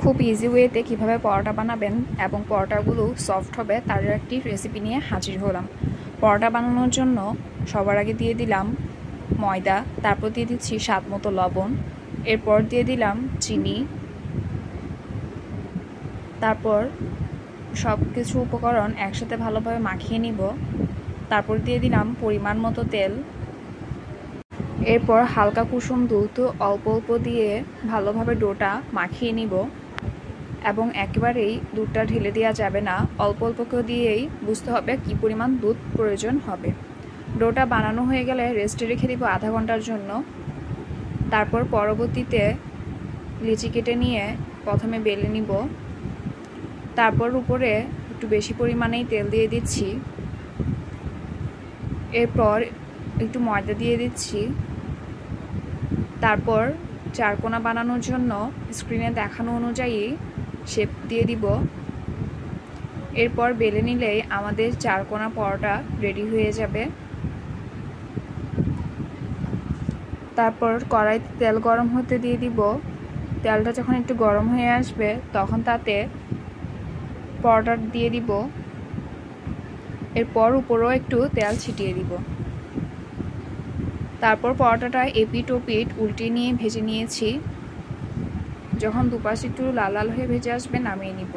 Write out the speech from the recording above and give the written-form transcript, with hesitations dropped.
খুব ইজি ওয়েতে কিভাবে পরোটা বানাবেন এবং পরোটাগুলো সফট হবে তার একটি রেসিপি নিয়ে হাজির হলাম। পরোটা বানানোর জন্য সবার আগে দিয়ে দিলাম ময়দা, তারপর দিয়ে দিচ্ছি স্বাদ মতো লবণ, এরপর দিয়ে দিলাম চিনি, তারপর সব কিছু উপকরণ একসাথে ভালোভাবে মাখিয়ে নিব। তারপর দিয়ে দিলাম পরিমাণ মতো তেল, এরপর হালকা কুসুম দুধ অল্প অল্প দিয়ে ভালোভাবে ডোটা মাখিয়ে নিব এবং একেবারেই দুধটা ঢেলে দেওয়া যাবে না, অল্প অল্প করে দিয়েই বুঝতে হবে কি পরিমাণ দুধ প্রয়োজন হবে। ডোটা বানানো হয়ে গেলে রেস্টে রেখে দিব আধা ঘন্টার জন্য। তারপর পরবর্তীতে লিচি কেটে নিয়ে প্রথমে বেলে নিব, তারপর উপরে একটু বেশি পরিমাণেই তেল দিয়ে দিচ্ছি, এরপর একটু ময়দা দিয়ে দিচ্ছি, তারপর চারকোনা বানানোর জন্য স্ক্রিনে দেখানো অনুযায়ী শেপ দিয়ে দিব। এরপর বেলে নিলেই আমাদের চারকোনা পরোটা রেডি হয়ে যাবে। তারপর কড়াইতে তেল গরম হতে দিয়ে দিব। তেলটা যখন একটু গরম হয়ে আসবে তখন তাতে পরোটা দিয়ে দিব, এরপর উপরেও একটু তেল ছিটিয়ে দিব। তারপর পরোটাটা এপিট ওপিট উল্টে নিয়ে ভেজে নিয়েছি। যখন দুপাশে একটু লাল লাল হয়ে ভেজে আসবে নামিয়ে নিব।